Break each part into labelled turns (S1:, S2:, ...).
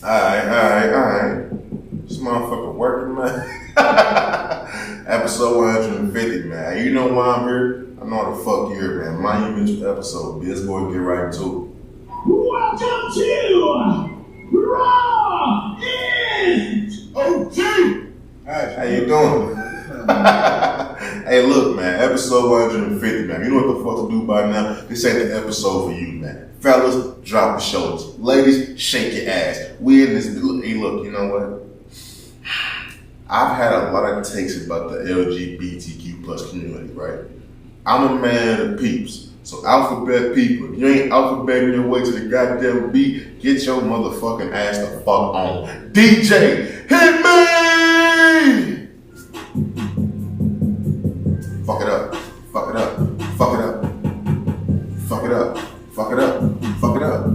S1: Alright. This motherfucker working, man. Episode 150, man. You know why I'm here? I know how the fuck you're here, man. Monumental episode. Let's go and get right into it.
S2: Welcome to Raw It OG.
S1: How you doing? Hey, look, man. Episode 150, man. You know what the fuck to do by now? This ain't the episode for you, man. Fellas, drop the shoulders. Ladies, shake your ass. We in this. Hey, look, you know what? I've had a lot of takes about the LGBTQ plus community, right? I'm a man of peeps. So alphabet people, if you ain't alphabeting your way to the goddamn beat, get your motherfucking ass the fuck on. DJ, hit me! Fuck it up. Fuck it up. Fuck it up. Fuck it up. Fuck it up. Fuck it up.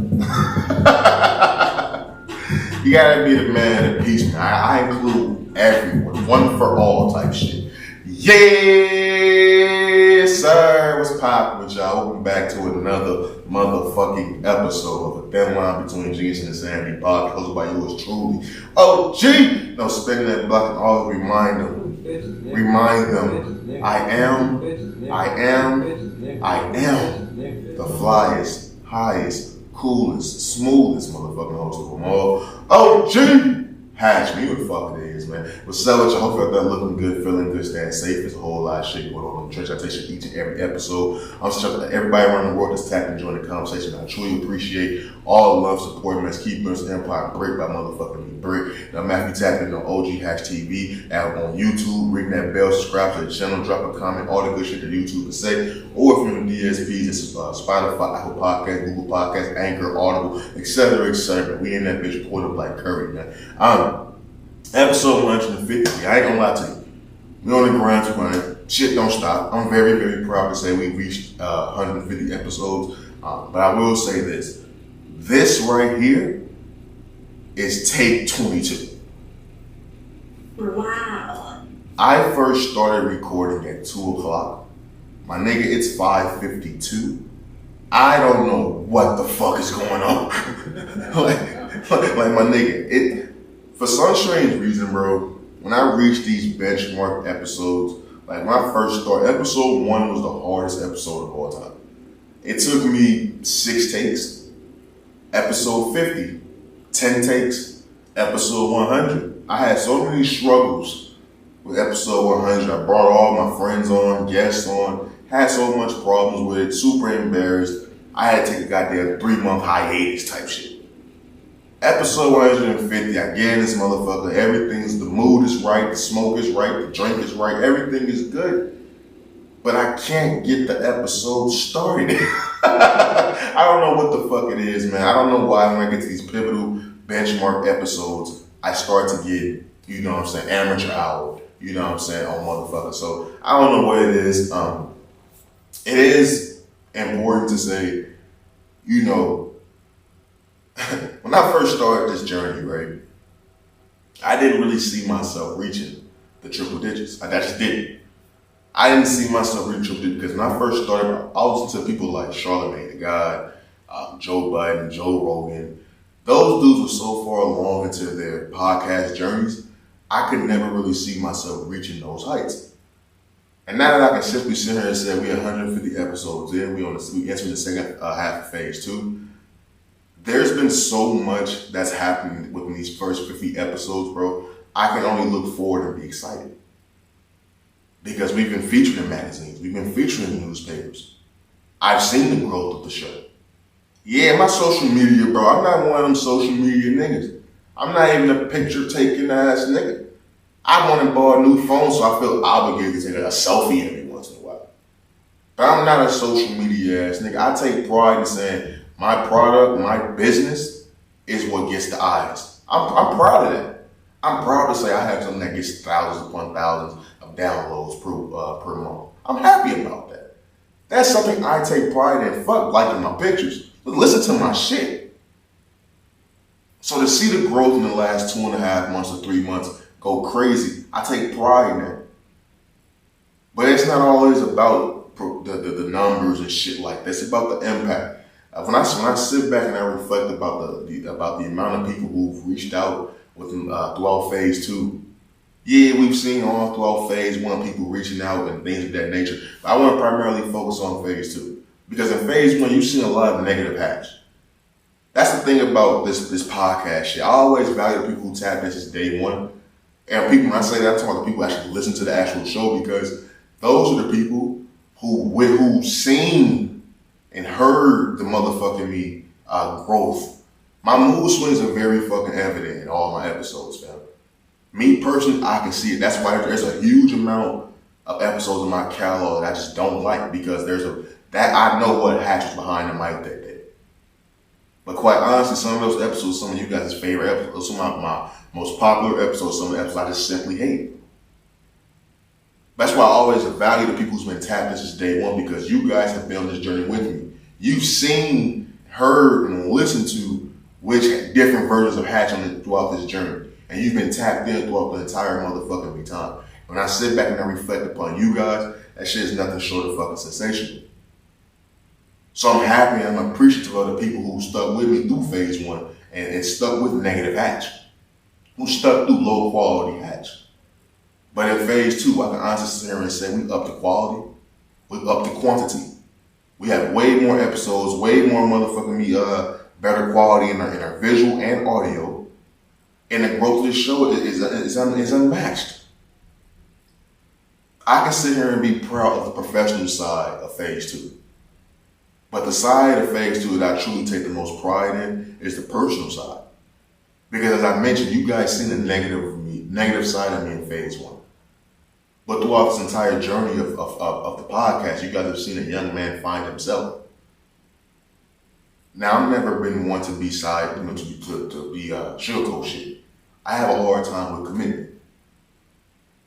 S1: You gotta be the man of peace, man. I include everyone, one for all type shit. Yes, sir. What's poppin' with y'all? Welcome back to another motherfucking episode of a thin line between genius and insanity podcast, hosted by yours truly, OG. No, spinning that block and always remind them, I am the flyest, highest, coolest, smoothest motherfucking host of them all. OGHatch, man, you know what the fuck it is, man. What's up with you? Hope you're out there looking good, feeling good, staying safe. There's a whole lot of shit going on in the church. I take shit each and every episode. I'm just trying to everybody around the world that's tapped and joining the conversation. I truly appreciate all the love, support, man. Keep this empire brick by motherfucking me brick. Now, I'm happy tapping on OGHatchTV out on YouTube. Ring that bell, subscribe to the channel, drop a comment, all the good shit that YouTube can say. Or if you're in the DSPs, it's Spotify, Apple Podcasts, Google Podcasts, Anchor, Audible, etc., etc. We in that bitch poured up like curry, man. Episode 150. I ain't gonna lie to you. We on the grind, man. Shit don't stop. I'm very, very proud to say we reached 150 episodes. But I will say this. This right here is take 22.
S2: Wow.
S1: I first started recording at 2 o'clock. My nigga, it's 5:52. I don't know what the fuck is going on. like my nigga, for some strange reason, bro, when I reach these benchmark episodes, like when I first started, episode 1 was the hardest episode of all time. It took me 6 takes. Episode 50, 10 takes. Episode 100, I had so many struggles with episode 100. I brought all my friends on, guests on, had so much problems with it, super embarrassed. I had to take a goddamn 3-month hiatus type shit. Episode 150, I get in this motherfucker. The mood is right, the smoke is right, the drink is right, everything is good. But I can't get the episode started. I don't know what the fuck it is, man. I don't know why when I get to these pivotal benchmark episodes, I start to get, you know what I'm saying, amateur hour, you know what I'm saying, on motherfucker. So I don't know what it is. It is important to say, you know, when I first started this journey, right, I didn't really see myself reaching the triple digits. I just didn't. I didn't see myself reaching triple digits because when I first started, I was into people like Charlamagne the God, Joe Budden, Joe Rogan. Those dudes were so far along into their podcast journeys, I could never really see myself reaching those heights. And now that I can simply sit here and say we 150 episodes in, we entering the second half of phase 2. There's been so much that's happened within these first 50 episodes, bro. I can only look forward and be excited. Because we've been featured in magazines. We've been featured in newspapers. I've seen the growth of the show. Yeah, my social media, bro, I'm not one of them social media niggas. I'm not even a picture-taking ass nigga. I want to buy a new phone, so I feel obligated to take a selfie every once in a while. But I'm not a social media ass nigga. I take pride in saying, my product, my business is what gets the eyes. I'm proud of that. I'm proud to say I have something that gets thousands upon thousands of downloads per month. I'm happy about that. That's something I take pride in. Fuck liking my pictures. But listen to my shit. So to see the growth in the last 2.5 months or 3 months go crazy, I take pride in that. But it's not always about the numbers and shit like that. It's about the impact. When I sit back and I reflect about the amount of people who've reached out with throughout phase 2. Yeah, we've seen all throughout phase 1 people reaching out and things of that nature. But I want to primarily focus on phase 2 because in phase 1 you've seen a lot of negative hatch. That's the thing about this podcast shit. I always value the people who tap in since day 1. And people, when I say that, I'm talking about the people who actually listen to the actual show because those are the people who seen and heard the motherfucking me growth. My mood swings are very fucking evident in all my episodes, fam. Me personally, I can see it. That's why there's a huge amount of episodes in my catalog that I just don't like because I know what hatch was behind the mic that day. But quite honestly, some of those episodes, some of you guys' favorite episodes, some of my most popular episodes, some of the episodes I just simply hate. That's why I always value the people who's been tapped in since day 1 because you guys have been on this journey with me. You've seen, heard, and listened to which different versions of hatch throughout this journey. And you've been tapped in throughout the entire motherfucking time. When I sit back and I reflect upon you guys, that shit is nothing short of fucking sensational. So I'm happy and I'm appreciative of the people who stuck with me through phase 1 and stuck with negative hatch. Who stuck through low quality hatch. But in phase 2, I can honestly sit here and say we up the quality, we up the quantity. We have way more episodes, way more motherfucking better quality in our visual and audio. And the growth of this show is unmatched. I can sit here and be proud of the professional side of phase 2. But the side of phase 2 that I truly take the most pride in is the personal side. Because as I mentioned, you guys seen the negative side of me in phase 1. But throughout this entire journey of the podcast, you guys have seen a young man find himself. Now, I've never been one to be sugarcoat shit. I have a hard time with commitment.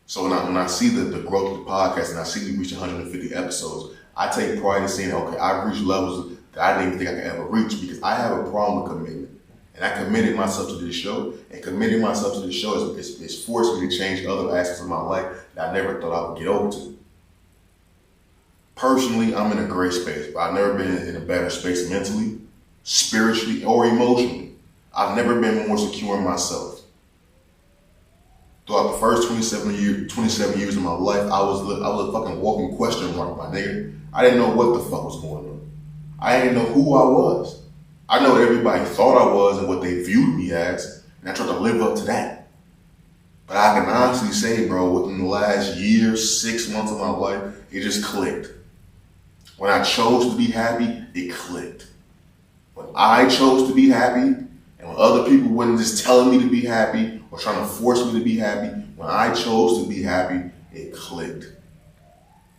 S1: So when I see the growth of the podcast and I see we reach 150 episodes, I take pride in saying, okay, I've reached levels that I didn't even think I could ever reach because I have a problem with commitment. And I committed myself to this show, and committing myself to this show is forced me to change other aspects of my life that I never thought I would get over to. Personally, I'm in a great space, but I've never been in a better space mentally, spiritually, or emotionally. I've never been more secure in myself. Throughout the first 27 years of my life, I was a fucking walking question mark, my nigga. I didn't know what the fuck was going on. I didn't know who I was. I know what everybody thought I was and what they viewed me as, and I tried to live up to that. But I can honestly say, bro, within the last year, 6 months of my life, it just clicked. When I chose to be happy, it clicked. When I chose to be happy, and when other people weren't just telling me to be happy or trying to force me to be happy, when I chose to be happy, it clicked.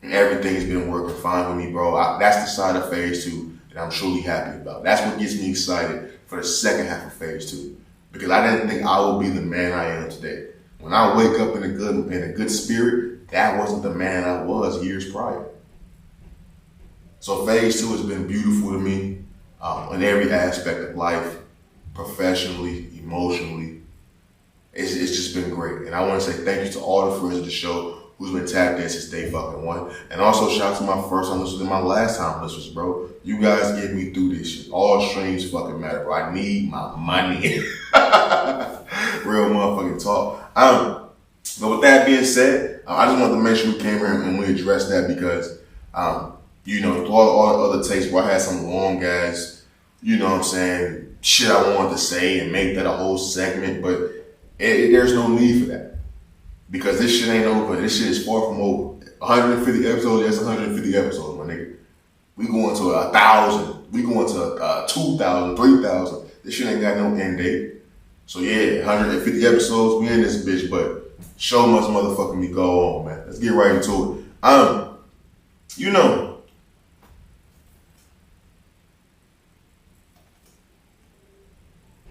S1: And everything has been working fine with me, bro. That's the side of phase 2 that I'm truly happy about. That's what gets me excited for the second half of phase 2. Because I didn't think I would be the man I am today. When I wake up in a good spirit, that wasn't the man I was years prior. So phase 2 has been beautiful to me in every aspect of life, professionally, emotionally. It's just been great. And I want to say thank you to all the friends of the show who's been tapped in since day fucking 1. And also shout out to my first time listeners and my last time listeners, bro. You guys get me through this shit. All streams fucking matter, bro. I need my money. Real motherfucking talk. But with that being said, I just wanted to make sure we came here and we addressed that because, through all the other takes where I had some long ass, shit I wanted to say and make that a whole segment, but there's no need for that. Because this shit ain't over. This shit is far from over. 150 episodes, that's 150 episodes, my nigga. We going to 1,000. We going to 2,000, 3,000. This shit ain't got no end date. So yeah, 150 episodes, we in this bitch, but show must motherfucking me go on, man. Let's get right into it.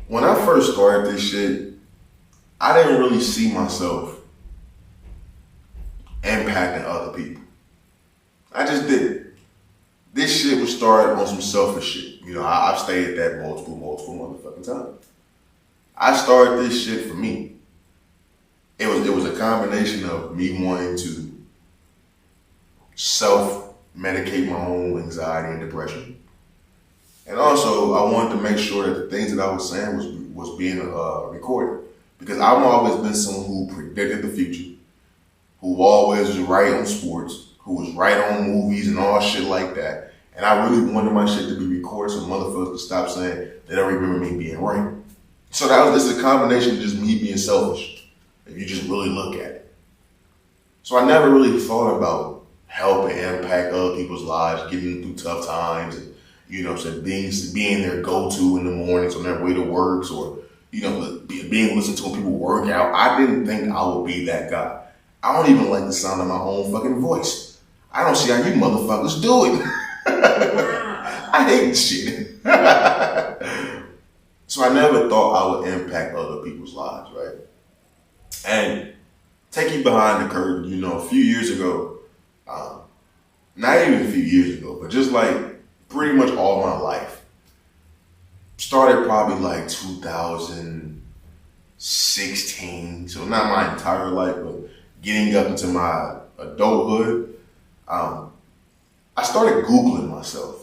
S1: When I first started this shit, I didn't really see myself impacting other people. I just didn't. This shit was started on some selfish shit. I've stated that multiple motherfucking times. I started this shit for me. It was a combination of me wanting to self-medicate my own anxiety and depression. And also, I wanted to make sure that the things that I was saying was being recorded. Because I've always been someone who predicted the future, who always was right on sports, who was right on movies and all shit like that. And I really wanted my shit to be recorded so motherfuckers could stop saying they don't remember me being right. So this is a combination of just me being selfish, if you just really look at it. So I never really thought about helping impact other people's lives, getting them through tough times, and being their go-to in the mornings on their way to work, or being listened to when people work out. I didn't think I would be that guy. I don't even like the sound of my own fucking voice. I don't see how you motherfuckers do it. I hate this shit. So I never thought I would impact other people's lives, right? And take you behind the curtain, a few years ago, not even a few years ago, but just like pretty much all my life, started probably like 2016, so not my entire life, but getting up into my adulthood, I started Googling myself.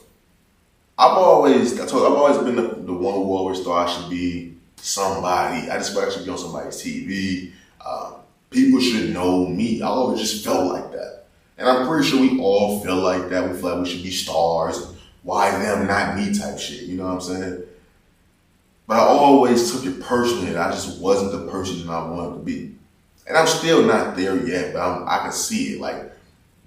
S1: I've always been the one who always thought I should be somebody. I just thought I should be on somebody's TV. People should know me. I always just felt like that. And I'm pretty sure we all feel like that. We feel like we should be stars. Why them, not me type shit. You know what I'm saying? But I always took it personally that I just wasn't the person that I wanted to be. And I'm still not there yet, but I can see it. Like,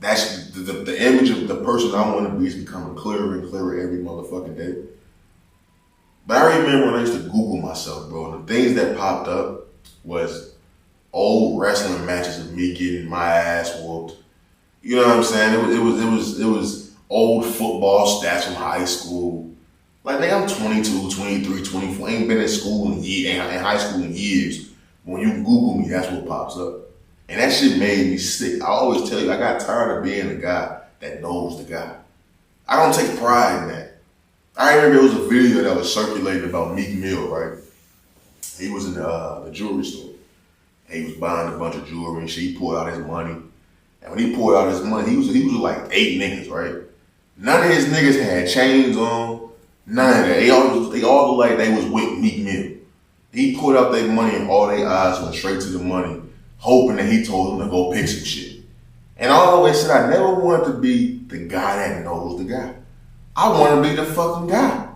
S1: that's the image of the person I want to be is becoming clearer and clearer every motherfucking day. But I remember when I used to Google myself, bro, and the things that popped up was old wrestling matches of me getting my ass whooped. You know what I'm saying? It was old football stats from high school. Like, nigga, I'm 22, 23, 24. I ain't been in school in high school in years. When you Google me, that's what pops up. And that shit made me sick. I always tell you, I got tired of being the guy that knows the guy. I don't take pride in that. I remember there was a video that was circulating about Meek Mill, right? He was in the jewelry store. He was buying a bunch of jewelry and shit. He pulled out his money. And when he pulled out his money, he was with like 8 niggas, right? None of his niggas had chains on. None of that. They all looked like they was with Meek Mill. He pulled out their money and all their eyes went straight to the money, hoping that he told them to go pick some shit. And I always said I never wanted to be the guy that knows the guy. I want to be the fucking guy.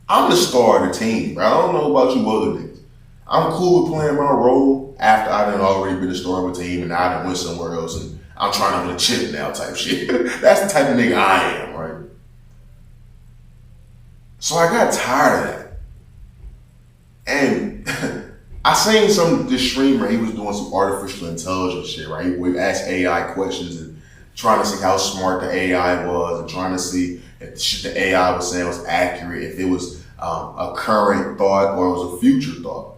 S1: I'm the star of the team, bro. I don't know about you other niggas. I'm cool with playing my role after I done already been the star of a team and I done went somewhere else and I'm trying to win a chip now type shit. That's the type of nigga I am, right? So I got tired of that. And I seen this streamer, he was doing some artificial intelligence shit, right? He would ask AI questions and trying to see how smart the AI was and trying to see if the shit the AI was saying was accurate, if it was a current thought or it was a future thought.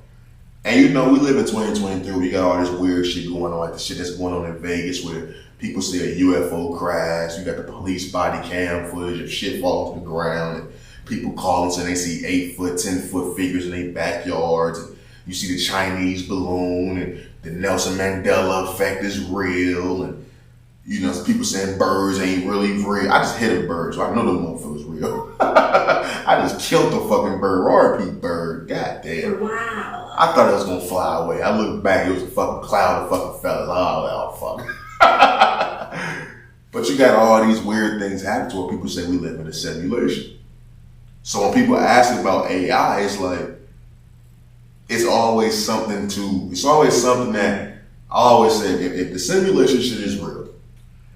S1: And we live in 2023, we got all this weird shit going on, like the shit that's going on in Vegas where people see a UFO crash, you got the police body cam footage of shit falling to the ground, and people calling saying they see 8-foot, 10-foot figures in their backyards, and you see the Chinese balloon, and the Nelson Mandela effect is real, and people saying birds ain't really real. I just hit a bird, so I know the motherfucker's real. I just killed the fucking bird. R.I.P. bird. God damn.
S3: Wow.
S1: I thought it was gonna fly away. I looked back, it was a fucking cloud of fucking feathers. Oh, fuck. But you got all these weird things happen to where people say we live in a simulation. So when people ask about AI, it's like, it's always something that I always say, if the simulation shit is real,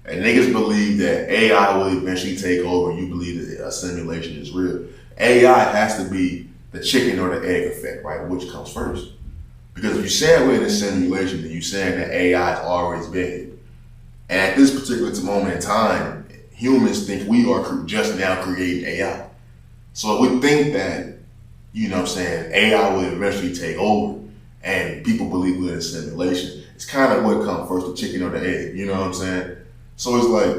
S1: and niggas believe that AI will eventually take over, and you believe that a simulation is real, AI has to be the chicken or the egg effect, right? Which comes first? Because if you say we're in a simulation, then you're saying that AI has always been here. And at this particular moment in time, humans think we are just now creating AI. So we think that, AI will eventually take over and people believe we're in a simulation. It's kind of what comes first, the chicken or the egg, you know what I'm saying? So it's like,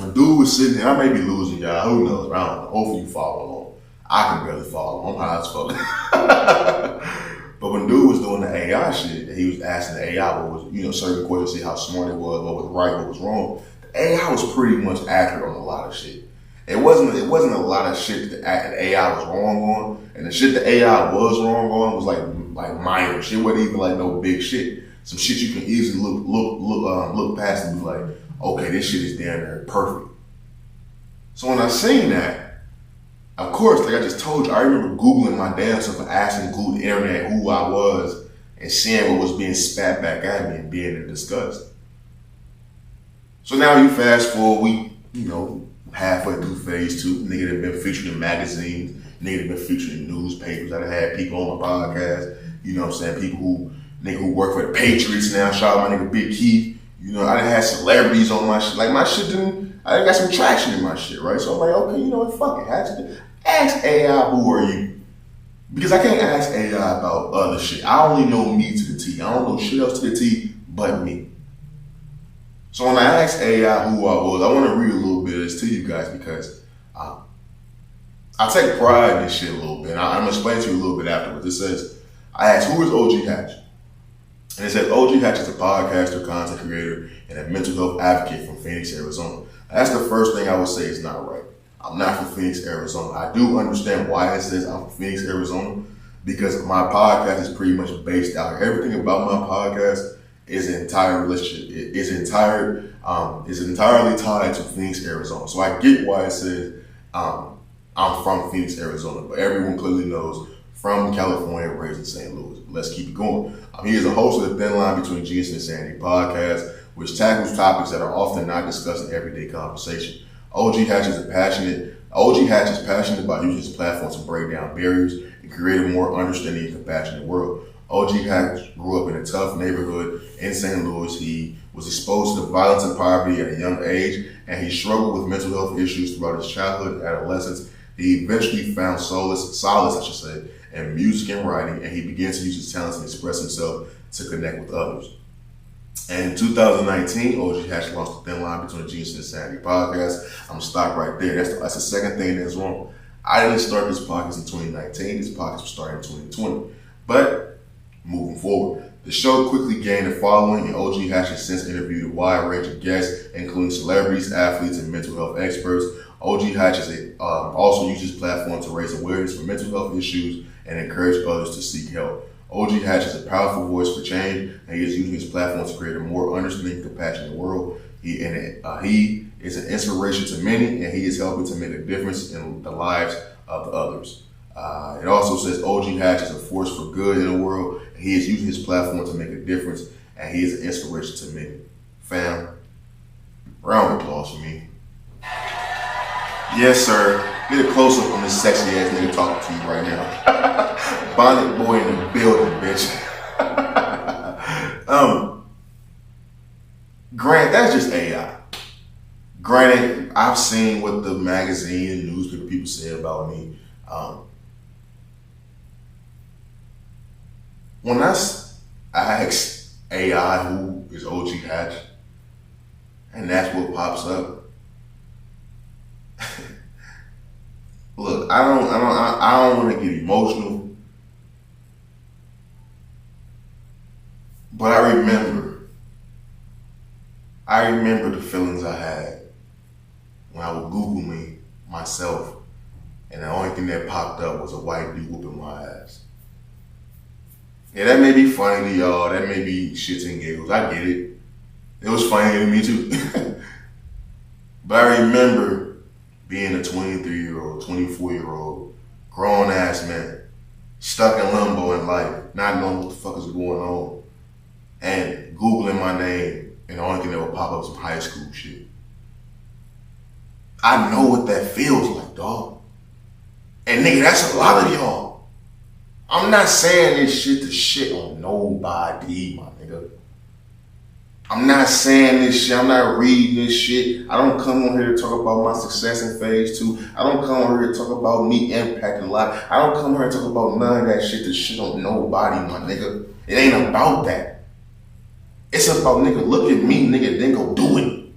S1: when dude was sitting there, I may be losing y'all, who knows, I don't know, hopefully you follow along. I can barely follow, I'm high as fuck. But when dude was doing the AI shit, he was asking the AI what was, certain questions, see how smart it was, what was right, what was wrong. The AI was pretty much accurate on a lot of shit. It wasn't a lot of shit that the AI was wrong on, and the shit the AI was wrong on was like minor shit. It wasn't even like no big shit. Some shit you can easily look past and be like, okay, this shit is damn near perfect. So when I seen that, of course, like I just told you, I remember Googling my damn self and asking Google the internet who I was and seeing what was being spat back at me and being in disgust. So now you fast forward, we, halfway through phase 2, nigga that been featured in magazines, nigga that been featured in newspapers. I done had people on my podcast, you know what I'm saying, people who work for the Patriots now, shout out my nigga Big Keith. I done had celebrities on my shit. Like my shit I done got some traction in my shit, right? So I'm like, okay, you know what, fuck it. Ask AI who are you? Because I can't ask AI about other shit. I only know me to the T. I don't know shit else to the T but me. So when I asked AI who I was, I want to read a little bit of this to you guys because I take pride in this shit a little bit. I'm going to explain to you a little bit afterwards. It says, I asked, who is OGHatch? And it says, OGHatch is a podcaster, content creator, and a mental health advocate from Phoenix, Arizona. That's the first thing I would say is not right. I'm not from Phoenix, Arizona. I do understand why it says I'm from Phoenix, Arizona, because my podcast is pretty much based out here. Everything about my podcast is an entire relationship. It is entirely tied to Phoenix, Arizona. So I get why it says I'm from Phoenix, Arizona, but everyone clearly knows from California, raised in St. Louis. But let's keep it going. He is a host of the Thin Line Between Genius and Insanity podcast, which tackles topics that are often not discussed in everyday conversation. OGHatch is passionate about using his platform to break down barriers and create a more understanding and compassionate world. OGHatch grew up in a tough neighborhood in St. Louis. He was exposed to violence and poverty at a young age, and he struggled with mental health issues throughout his childhood and adolescence. He eventually found solace, in music and writing, and he began to use his talents and express himself to connect with others. And in 2019, OGHatch launched the Thin Line Between Genius and Insanity podcast. I'm gonna stop right there. That's the second thing that's wrong. I didn't start this podcast in 2019. This podcast was started in 2020. But moving forward, the show quickly gained a following, and OGHatch has since interviewed a wide range of guests, including celebrities, athletes, and mental health experts. OGHatch also uses his platform to raise awareness for mental health issues and encourage others to seek help. OGHatch is a powerful voice for change, and he is using his platform to create a more understanding, compassionate world. He is an inspiration to many, and he is helping to make a difference in the lives of the others. It also says OGHatch is a force for good in the world, and he is using his platform to make a difference, and he is an inspiration to many. Fam, round of applause for me. Yes, sir. Get a close-up on this sexy ass nigga talking to you right now. Bonnet boy in the building, bitch. Grant, that's just AI. Granted, I've seen what the magazine and newspaper people say about me. When I ask AI who is OGHatch, and that's what pops up. Look, I don't want to get emotional, but I remember the feelings I had when I would Google me myself, and the only thing that popped up was a white dude whooping my ass. Yeah, that may be funny to y'all. That may be shits and giggles. I get it. It was funny to me too. But I remember being a 23-year-old, 24-year-old, grown-ass man, stuck in limbo in life, not knowing what the fuck is going on, and Googling my name, and the only thing that would pop up was some high school shit. I know what that feels like, dog. And nigga, that's a lot of y'all. I'm not saying this shit to shit on nobody, my nigga. I'm not saying this shit. I'm not reading this shit. I don't come on here to talk about my success in phase 2. I don't come on here to talk about me impacting a lot. I don't come here to talk about none of that shit to shit on nobody, my nigga. It ain't about that. It's about, nigga, look at me, nigga, then go do it.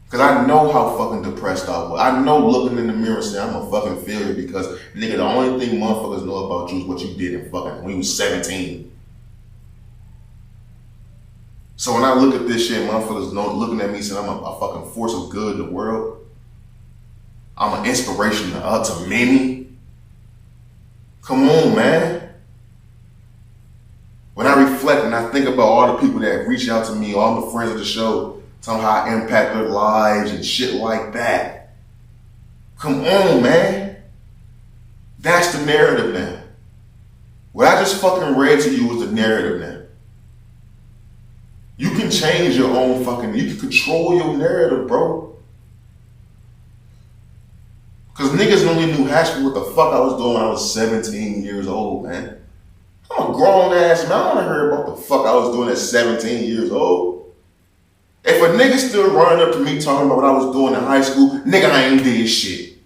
S1: Because I know how fucking depressed I was. I know looking in the mirror saying I'm a fucking failure because, nigga, the only thing motherfuckers know about you is what you did in fucking when you was 17. So when I look at this shit, motherfuckers looking at me saying I'm a fucking force of good in the world, I'm an inspiration to many. Come on, man. When I reflect and I think about all the people that reach out to me, all my friends at the show, telling how I impact their lives and shit like that. Come on, man. That's the narrative now. What I just fucking read to you was the narrative now. You can change your own you can control your narrative, bro. Cause niggas only knew Hatch what the fuck I was doing when I was 17 years old, man. I'm a grown ass man. I don't wanna hear about the fuck I was doing at 17 years old. If a nigga still running up to me talking about what I was doing in high school, nigga, I ain't did shit.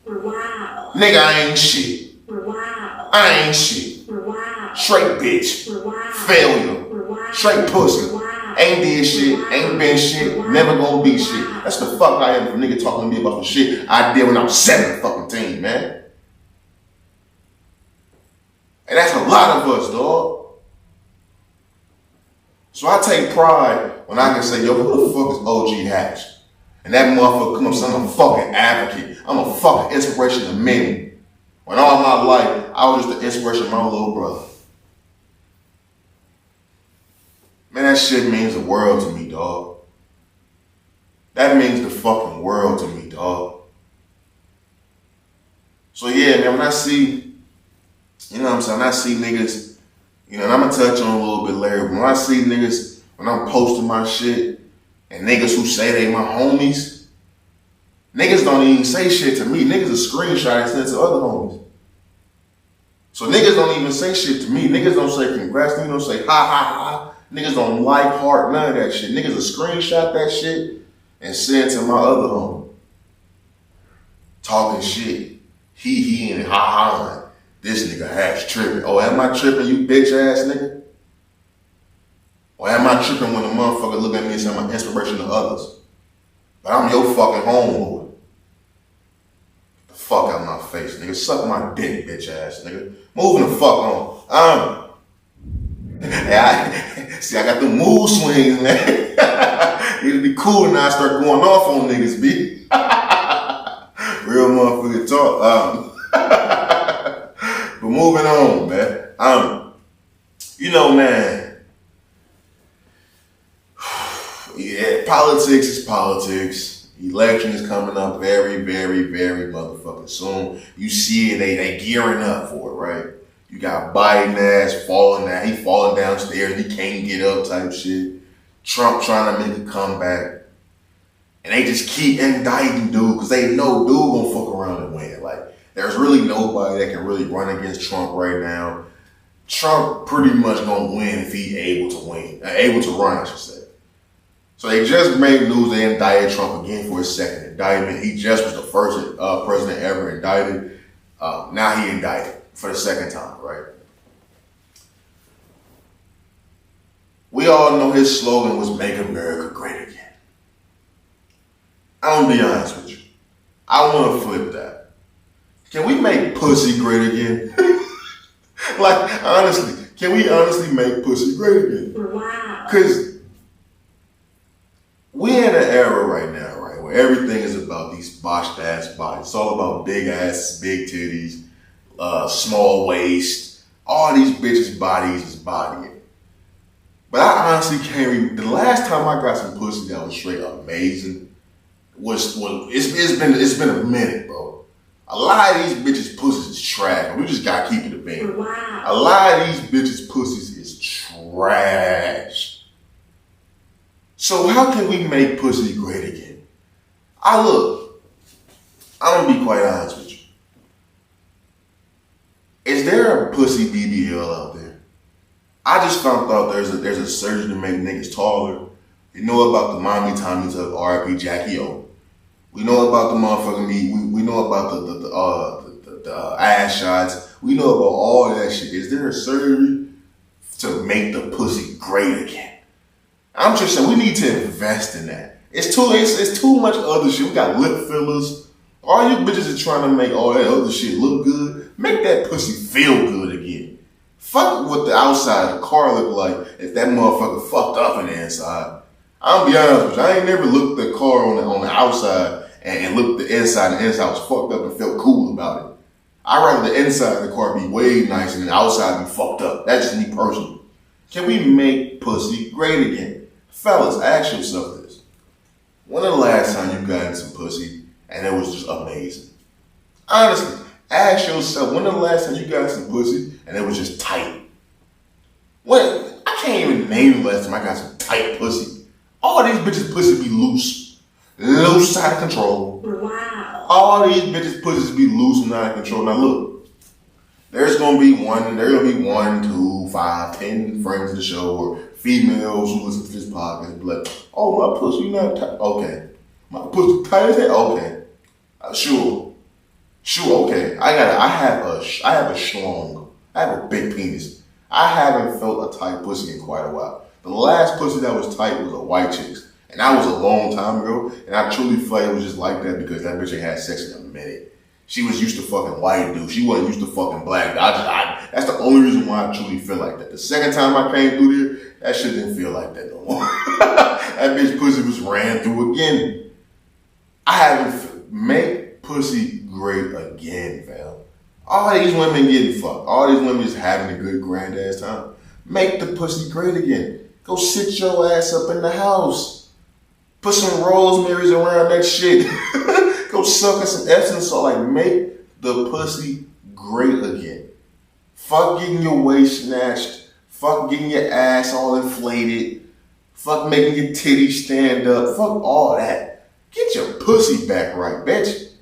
S2: Wow.
S1: Nigga, I ain't shit.
S2: Wow.
S1: I ain't shit.
S2: Wow.
S1: Straight bitch.
S2: Wow.
S1: Failure.
S2: Wow.
S1: Straight pussy.
S2: Wow.
S1: Ain't did shit. Ain't been shit. Never gonna be shit. That's the fuck I am if a nigga talking to me about some shit I did when I was 17, man. And that's a lot of us, dog. So I take pride when I can say, yo, who the fuck is OGHatch? And that motherfucker come up saying I'm a fucking advocate. I'm a fucking inspiration to many. When all my life, I was just the inspiration of my little brother. Man, that shit means the world to me, dog. That means the fucking world to me, dog. So yeah, man, when I see, you know what I'm saying, when I see niggas, you know, and I'm gonna touch on a little bit later, but when I see niggas, when I'm posting my shit, and niggas who say they my homies, niggas don't even say shit to me. Niggas a screenshot and send it to other homies. So niggas don't even say shit to me. Niggas don't say congrats. Niggas don't say ha ha ha. Niggas don't like, heart, none of that shit. Niggas will screenshot that shit and send it to my other homie. Talking shit. He and ha ha. This nigga Hatch tripping. Oh, am I tripping, you bitch ass nigga? Or am I tripping when a motherfucker look at me and say I'm an inspiration to others? But I'm your fucking homeboy. The fuck out my face, nigga. Suck my dick, bitch ass nigga. Moving the fuck on. See, I got the mood swings, man. It'll be cool and I start going off on niggas, B. Real motherfucker talk. But moving on, man. You know, man. Yeah, politics is politics. Election is coming up very, very, very motherfucking soon. You see it, they gearing up for it, right? You got Biden ass falling down. He falling downstairs. He can't get up type shit. Trump trying to make a comeback. And they just keep indicting dude because they know dude gonna fuck around and win. Like, there's really nobody that can really run against Trump right now. Trump pretty much gonna win if he able to win. Able to run, I should say. So they just made news they indicted Trump again for his second indictment. He just was the first president ever indicted. Now he indicted for the second time, right? We all know his slogan was "Make America Great Again." I'm gonna be honest with you. I want to flip that. Can we make pussy great again? Like, honestly, can we honestly make pussy great again?
S2: Wow.
S1: Because we in an era right now, right, where everything is about these botched ass bodies. It's all about big asses, big titties, small waist. All these bitches' bodies is bodying. But I honestly can't remember. The last time I got some pussy that was straight amazing it's been a minute, bro. A lot of these bitches' pussies is trash. We just gotta keep it a band.
S2: Wow.
S1: A lot of these bitches' pussies is trash. So how can we make pussy great again? I'm gonna be quite honest with you. Is there a pussy BBL out there? I just found out there's a surgery to make niggas taller. You know about the mommy tummies of R.I.P. Jackie O. We know about the motherfucking meat. We know about the ass shots. We know about all that shit. Is there a surgery to make the pussy great again? I'm just saying we need to invest in that. It's too much other shit. We got lip fillers. All you bitches are trying to make all that other shit look good. Make that pussy feel good again. Fuck what the outside of the car look like if that motherfucker fucked up in the inside. I'm gonna be honest with you, I ain't never looked at the car on the outside and looked the inside, and the inside was fucked up and felt cool about it. I'd rather the inside of the car be way nice and the outside be fucked up. That's just me personally. Can we make pussy great again? Fellas, ask yourself this. When the last time you got in some pussy and it was just amazing? Honestly, ask yourself, when the last time you got some pussy and it was just tight? What? I can't even name the last time I got some tight pussy. All these bitches pussy be loose. Loose, out of control.
S2: Wow.
S1: All these bitches pussies be loose and out of control. Now look, there's gonna be 1, 2, 5, 10 friends of the show or females who listen to this podcast and be like, oh, my pussy not tight. Okay. My pussy tight as hell? Okay. Sure, okay. I have a schlong. I have a big penis. I haven't felt a tight pussy in quite a while. The last pussy that was tight was a white chick's. And that was a long time ago. And I truly feel like it was just like that because that bitch ain't had sex in a minute. She was used to fucking white dudes. She wasn't used to fucking black dudes. That's the only reason why I truly feel like that. The second time I came through there, that shit didn't feel like that no more. That bitch pussy was ran through again. I haven't make pussy great again, fam. All these women getting fucked. All these women just having a good grand ass time. Make the pussy great again. Go sit your ass up in the house. Put some rosemaries around that shit. Go suck at some Epsom salt. Like, make the pussy great again. Fuck getting your waist snatched. Fuck getting your ass all inflated. Fuck making your titties stand up. Fuck all that. Get your pussy back right, bitch.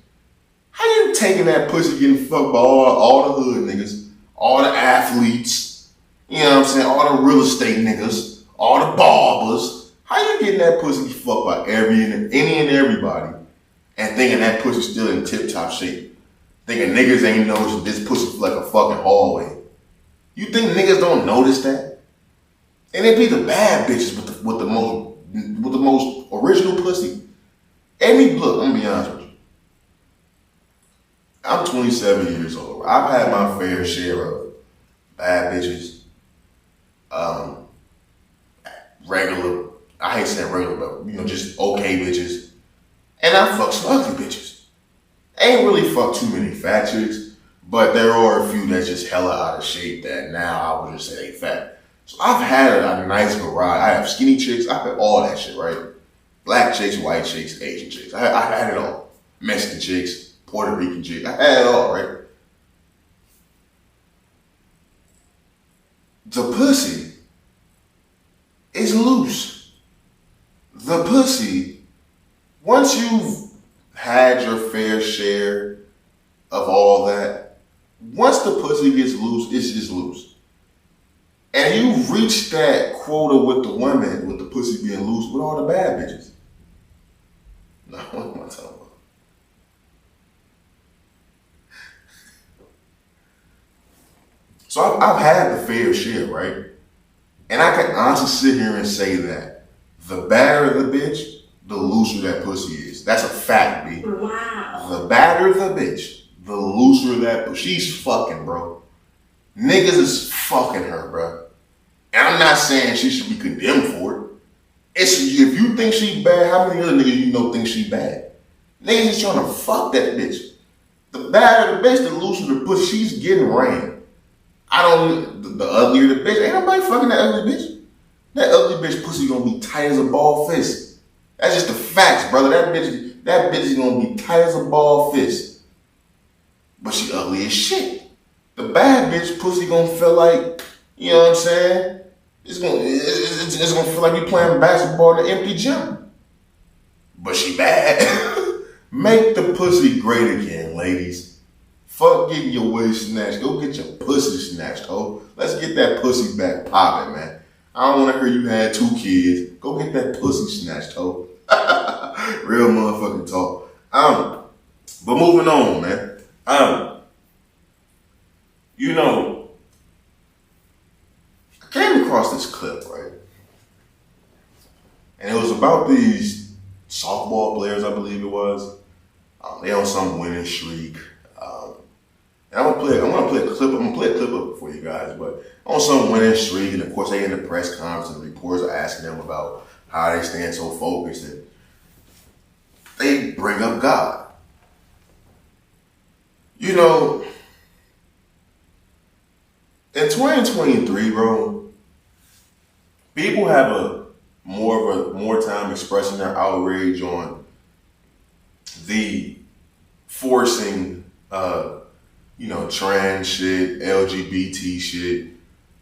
S1: How you taking that pussy getting fucked by all the hood niggas, all the athletes, you know what I'm saying, all the real estate niggas, all the barbers? How you getting that pussy fucked by any and everybody and thinking that pussy still in tip-top shape? Thinking niggas ain't noticing this pussy like a fucking hallway. You think niggas don't notice that? And it be the bad bitches with the most original pussy. Look, I'm gonna be honest with you. I'm 27 years old. I've had my fair share of bad bitches, regular. I hate saying regular, but just okay bitches. And I fuck some ugly bitches. Ain't really fucked too many fat chicks, but there are a few that's just hella out of shape that now I would just say they fat. So I've had a nice variety. I have skinny chicks. I've had all that shit, right? Black chicks, white chicks, Asian chicks. I've had it all. Mexican chicks, Puerto Rican chicks. I had it all, right? The pussy is loose. The pussy, once you've had your fair share of all that, once the pussy gets loose, it's just loose. And you've reached that quota with the women, with the pussy being loose, with all the bad bitches. Now, what am I talking about? So I've had the fair share, right? And I can honestly sit here and say that the badder the bitch, the looser that pussy is. That's a fact, B.
S2: Wow.
S1: The badder the bitch, the looser that pussy. She's fucking, bro. Niggas is fucking her, bro. And I'm not saying she should be condemned for it. If you think she bad, how many other niggas you know think she bad? Niggas is trying to fuck that bitch. The badder the bitch, the looser the pussy, she's getting ran. The uglier the bitch, ain't nobody fucking that ugly bitch. That ugly bitch pussy gonna be tight as a ball fist. That's just the facts, brother. That bitch is gonna be tight as a ball fist. But she ugly as shit. The bad bitch pussy gonna feel like, you know what I'm saying? It's gonna feel like you playing basketball in an empty gym. But she bad. Make the pussy great again, ladies. Fuck getting your waist snatched. Go get your pussy snatched, ho. Let's get that pussy back popping, man. I don't want to hear you had 2 kids. Go get that pussy snatched, ho. Real motherfucking talk. But moving on, man. I came across this clip, right? And it was about these softball players, I believe it was. They on some winning streak. And I'm gonna play a clip up for you guys, but on some winning streak, and of course they in the press conference and reporters are asking them about how they stand so focused. And they bring up God. You know, in 2023, bro, people have more time expressing their outrage on the forcing, trans shit, LGBT shit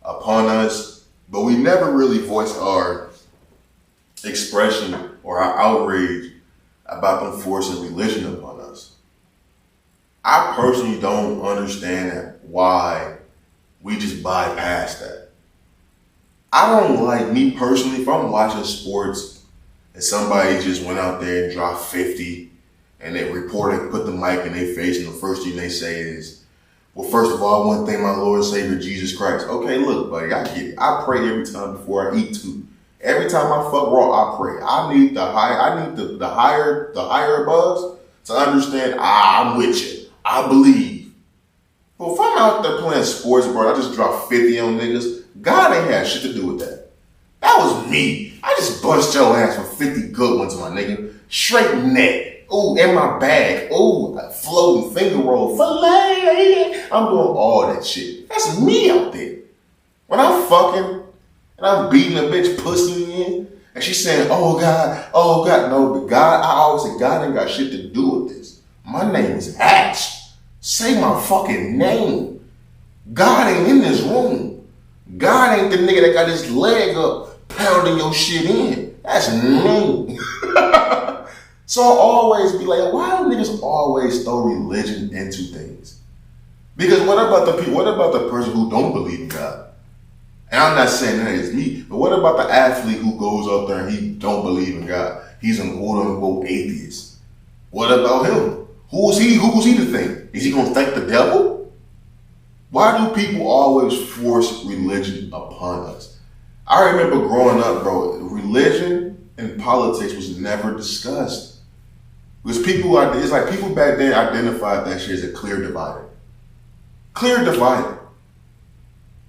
S1: upon us, but we never really voice our expression or our outrage about them forcing religion upon us. I personally don't understand why we just bypass that. I don't like, me personally, if I'm watching sports and somebody just went out there and dropped 50 and they reported, put the mic in their face, and the first thing they say is, well, first of all, I want to thank my Lord and Savior Jesus Christ. Okay, look, buddy, I get it. I pray every time before I eat too. Every time I fuck raw, I pray. I need the higher above to understand, I'm with you. I believe. But if I'm out there playing sports, bro, I just dropped 50 on niggas, God ain't had shit to do with that. That was me. I just bust your ass for 50 good ones, my nigga. Straight neck. Ooh, in my bag. Ooh, floating finger roll. Filet. I'm doing all that shit. That's me out there. When I'm fucking and I'm beating a bitch pussy in, and she's saying, oh God. No, but God, I always say, God ain't got shit to do with this. My name is Hatch. Say my fucking name. God ain't in this room. God ain't the nigga that got his leg up pounding your shit in. That's me. So I always be like, why do niggas always throw religion into things? Because what about the person who don't believe in God? And I'm not saying that is me, but what about the athlete who goes up there and he don't believe in God? He's an quote-unquote atheist. What about him? Who's he to think? Is he gonna thank the devil? Why do people always force religion upon us? I remember growing up, bro, religion and politics was never discussed. Because it's like people back then identified that shit as a clear divider. Clear divider.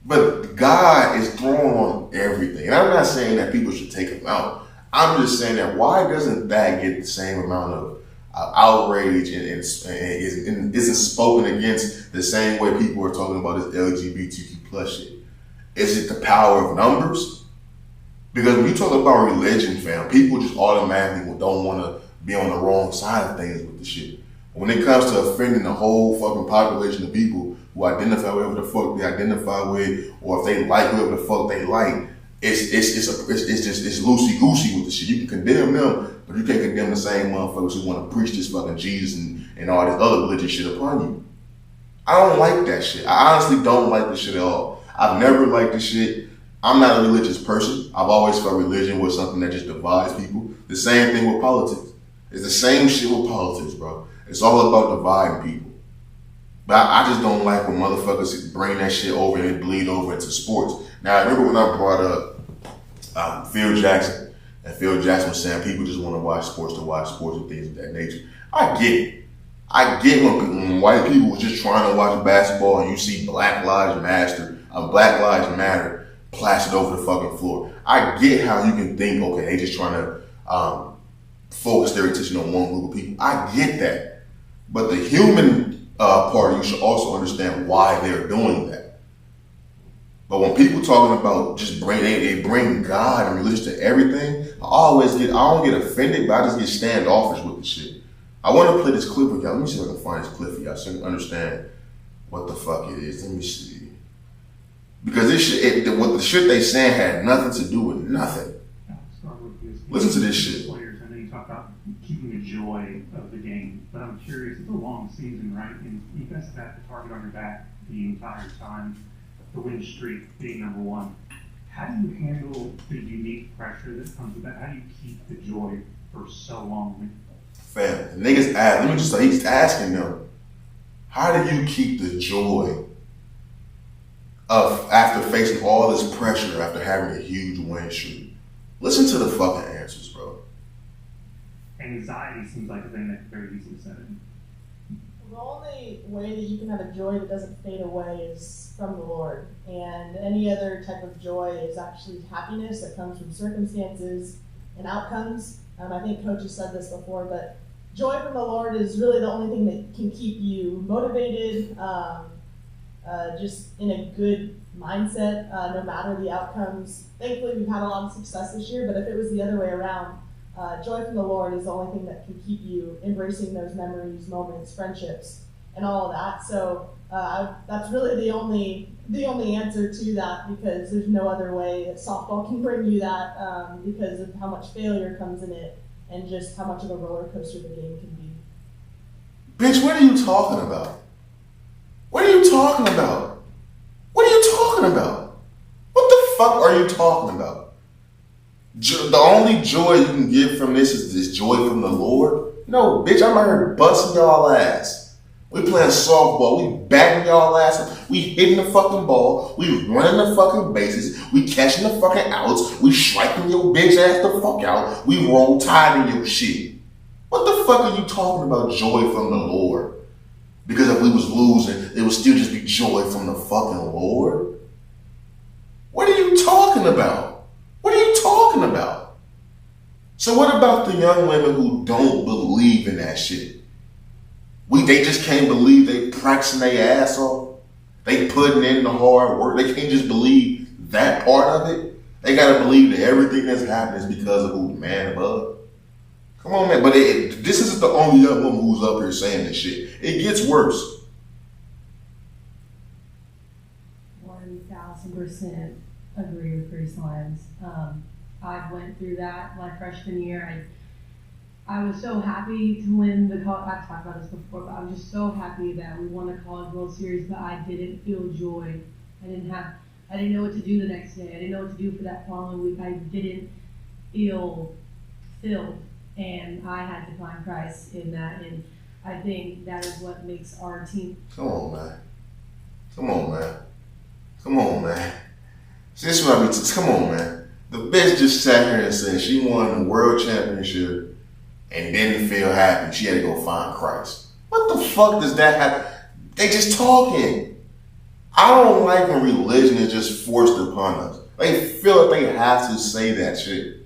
S1: But God is thrown on everything. And I'm not saying that people should take him out. I'm just saying that why doesn't that get the same amount of outrage and isn't spoken against the same way people are talking about this LGBTQ plus shit? Is it the power of numbers? Because when you talk about religion, fam, people just automatically don't want to be on the wrong side of things with the shit. When it comes to offending the whole fucking population of people who identify whatever the fuck they identify with, or if they like whoever the fuck they like, it's loosey goosey with the shit. You can condemn them, but you can't condemn the same motherfuckers who want to preach this fucking Jesus and all this other religious shit upon you. I don't like that shit. I honestly don't like this shit at all. I've never liked this shit. I'm not a religious person. I've always felt religion was something that just divides people. The same thing with politics. It's the same shit with politics, bro. It's all about dividing people. But I just don't like when motherfuckers bring that shit over and bleed over into sports. Now, I remember when I brought up Phil Jackson, and Phil Jackson was saying people just want to watch sports and things of that nature. I get it. I get when white people were just trying to watch basketball and you see Black Lives Matter plastered over the fucking floor. I get how you can think, okay, they just trying to focus their attention on one group of people. I get that. But the human part, you should also understand why they're doing that. But when people talking about just they bring God and religion to everything, I don't get offended, but I just get standoffish with the shit. I want to play this clip with y'all. Let me see if I can find this clip for y'all so you can understand what the fuck it is. Let me see. Because this shit, what the shit they saying had nothing to do with nothing. Listen to this shit.
S3: Players, I know you talk about keeping the joy of the game, but I'm curious, it's a long season, right? And you guys have had the target on your back the entire time, the win streak being number one. How do you handle the unique pressure that comes with that? How do you keep the joy for so long?
S1: Fam, niggas ask, let me just say, he's asking them, how do you keep the joy of after facing all this pressure after having a huge win streak? Listen to the fucking answers, bro.
S3: Anxiety seems like a thing that's very easily set in.
S4: The only way that you can have a joy that doesn't fade away is from the Lord. And any other type of joy is actually happiness that comes from circumstances and outcomes. I think Coach has said this before, but joy from the Lord is really the only thing that can keep you motivated, just in a good mindset, no matter the outcomes. Thankfully, we've had a lot of success this year, but if it was the other way around, joy from the Lord is the only thing that can keep you embracing those memories, moments, friendships, and all of that. So that's really the only answer to that, because there's no other way that softball can bring you that, because of how much failure comes in it and just how much of a roller coaster the game can be.
S1: Bitch, what are you talking about? What are you talking about? What are you talking about? What the fuck are you talking about? The only joy you can get from this is this joy from the Lord? No, bitch, I'm out here busting y'all ass. We playing softball, we batting y'all ass, we hitting the fucking ball, we running the fucking bases, we catching the fucking outs, we striking your bitch ass the fuck out, we roll tide in your shit. What the fuck are you talking about joy from the Lord? Because if we was losing, it would still just be joy from the fucking Lord? What are you talking about? What are you talking about? So what about the young women who don't believe in that shit? They just can't believe they practicing their ass off. They putting in the hard work. They can't just believe that part of it. They gotta believe that everything that's happening is because of who the man above. Come on, man. But this isn't the only young woman who's up here saying this shit. It gets worse.
S5: 1000% agree with Grace Lyons. I went through that my freshman year. I was so happy to win the college. I've talked about this before, but I'm just so happy that we won the College World Series. But I didn't feel joy. I didn't know what to do the next day. I didn't know what to do for that following week. I didn't feel filled, and I had to find Christ in that. And I think that is what makes our team.
S1: Come on, man. Come on, man. Come on, man. This is what I mean. Come on, man. The bitch just sat here and said she won the world championship and didn't feel happy. She had to go find Christ. What the fuck does that have? They just talking. I don't like when religion is just forced upon us. They feel like they have to say that shit.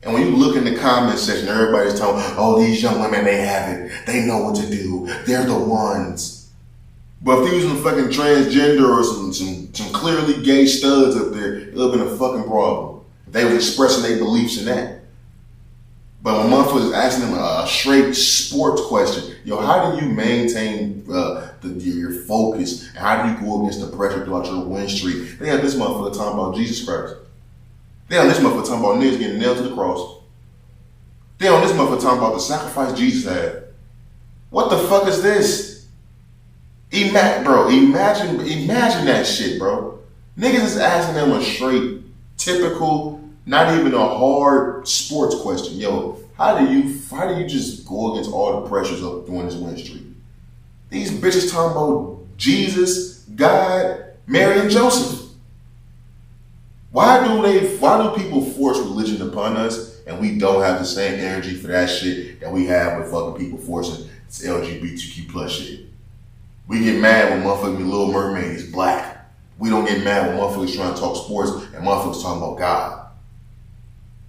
S1: And when you look in the comment section, everybody's talking, oh, these young women, they have it. They know what to do. They're the ones. But if they was some fucking transgender or some clearly gay studs up there, it would have been a fucking problem. If they were expressing their beliefs in that. But when motherfuckers asking them a straight sports question, yo, how do you maintain your focus? And how do you go against the pressure throughout your win streak? They have this motherfucker talking about Jesus Christ. They on this motherfucker talking about niggas getting nailed to the cross. They on this motherfucker talking about the sacrifice Jesus had. What the fuck is this? Imagine that shit, bro. Niggas is asking them a straight, typical, not even a hard sports question. Yo, how do you just go against all the pressures of doing this win streak? These bitches talking about Jesus, God, Mary, and Joseph. Why do people force religion upon us and we don't have the same energy for that shit that we have with fucking people forcing this LGBTQ plus shit? We get mad when motherfucking Little Mermaid is black. We don't get mad when motherfuckers trying to talk sports and motherfuckers talking about God.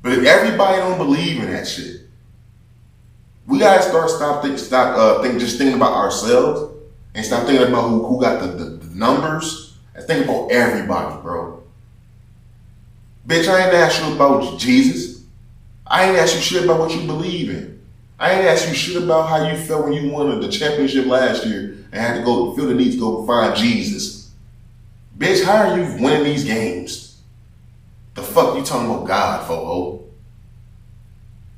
S1: But if everybody don't believe in that shit, we gotta stop thinking about ourselves and stop thinking about who got the numbers and think about everybody, bro. Bitch, I ain't asked you about Jesus. I ain't asked you shit about what you believe in. I ain't asked you shit about how you felt when you won the championship last year and had to go feel the need to go find Jesus. Bitch, how are you winning these games? The fuck you talking about God for, ho?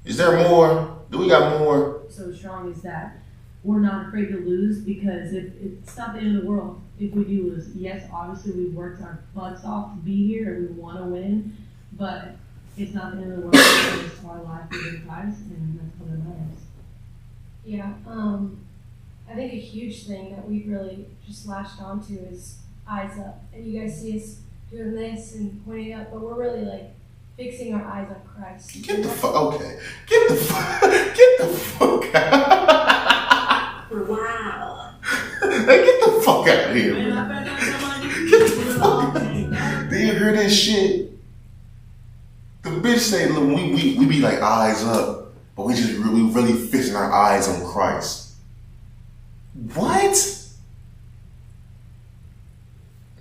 S1: Is there more? Do we got more?
S5: So strong is that we're not afraid to lose, because it's not the end of the world if we do lose. Yes, obviously we worked our butts off to be here and we want to win, but it's not the end of the world. It's our life with Christ, and that's what it matters.
S6: Yeah, I think a huge thing that we've really just latched onto is eyes up. And you guys see us doing this and pointing up, but we're really like fixing our eyes on Christ.
S1: Get the fuck out.
S2: Wow.
S1: Hey, get the fuck out of here, man. Get the fuck out. Do you hear this shit? The bitch say, look, we be like eyes up, but we really fixing our eyes on Christ. What?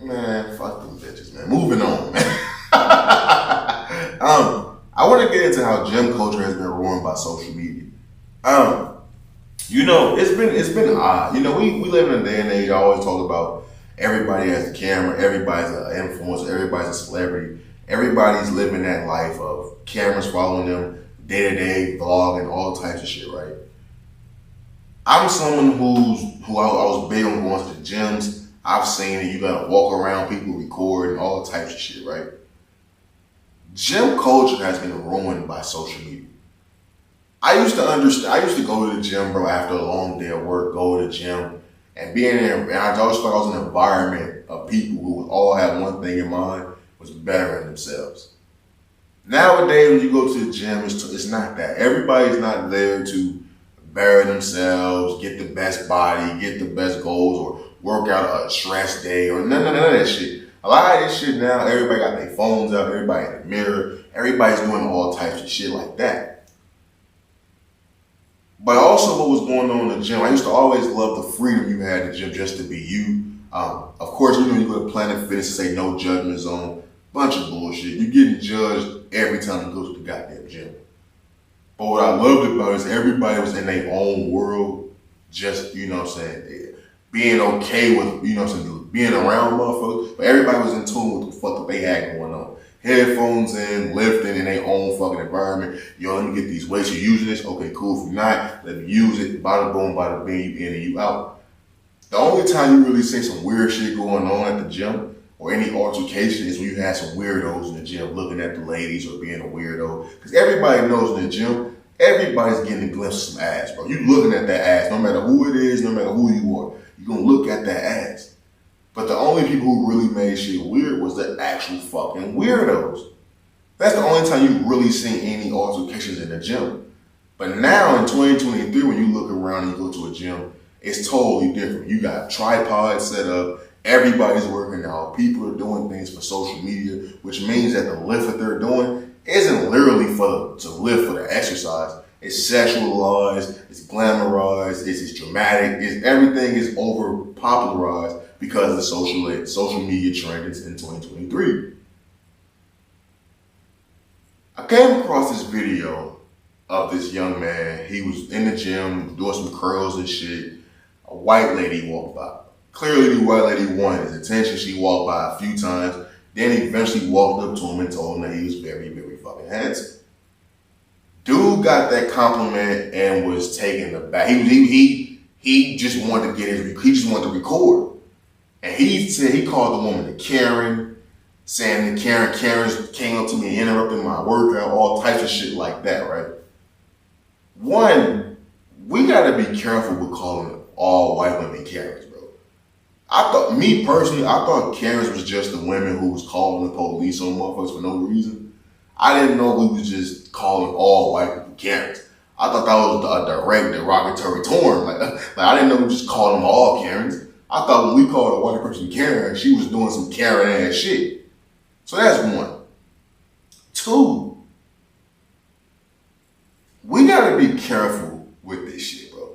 S1: Man, fuck them bitches, man. Moving on, man. I want to get into how gym culture has been ruined by social media. It's been odd. We live in a day and age. I always talk about everybody has a camera, everybody's an influencer, everybody's a celebrity, everybody's living that life of cameras following them, day-to-day vlogging, all types of shit, right? I'm someone who I was big on going to the gyms. I've seen it. You gotta walk around, people record, and all types of shit, right? Gym culture has been ruined by social media. I used to go to the gym, bro, after a long day of work, go to the gym, and being there, and I always thought I was in an environment of people who would all have one thing in mind, was bettering themselves. Nowadays, when you go to the gym, it's not that. Everybody's not there to better themselves, get the best body, get the best goals, or work out a stress day, or none of that shit. A lot of this shit now, everybody got their phones out, everybody in the mirror, everybody's doing all types of shit like that. But also what was going on in the gym, I used to always love the freedom you had in the gym just to be you. Of course, you go to Planet Fitness and say no judgment zone, bunch of bullshit. You're getting judged every time you go to the goddamn gym. But what I loved about it is everybody was in their own world, just, being okay with, being around motherfuckers. But everybody was in tune with the fuck that they had going on. Headphones in, lifting in their own fucking environment. Yo, let me get these weights. You using this? Okay, cool. If you're not, let me use it. Bada boom, bada bing, you in and you out. The only time you really see some weird shit going on at the gym or any altercation is when you have some weirdos in the gym looking at the ladies or being a weirdo. Because everybody knows in the gym, everybody's getting a glimpse of some ass, bro. You looking at that ass, no matter who it is, no matter who you are. You're going to look at that ass. But the only people who really made shit weird was the actual fucking weirdos. That's the only time you really seen any altercations in the gym. But now in 2023, when you look around and you go to a gym, it's totally different. You got tripods set up, everybody's working out, people are doing things for social media, which means that the lift that they're doing isn't literally to lift for the exercise. It's sexualized, it's glamorized, it's dramatic, everything is over popularized because of the social media trend in 2023. I came across this video of this young man. He was in the gym doing some curls and shit. A white lady walked by. Clearly the white lady wanted his attention. She walked by a few times. Then he eventually walked up to him and told him that he was very, very fucking handsome. Dude got that compliment and was taken aback. He just wanted to he just wanted to record. And he said he called the woman a Karen, saying that Karen's came up to me and interrupted my workout, all types of shit like that, right? One, we gotta be careful with calling all white women Karens, bro. I thought Karens was just the women who was calling the police on motherfuckers for no reason. I didn't know we was just calling all white people Karens. I thought that was a direct derogatory term. Like I didn't know we just called them all Karens. I thought when we called a white person Karen, she was doing some Karen ass shit. So that's one. Two, we gotta be careful with this shit, bro.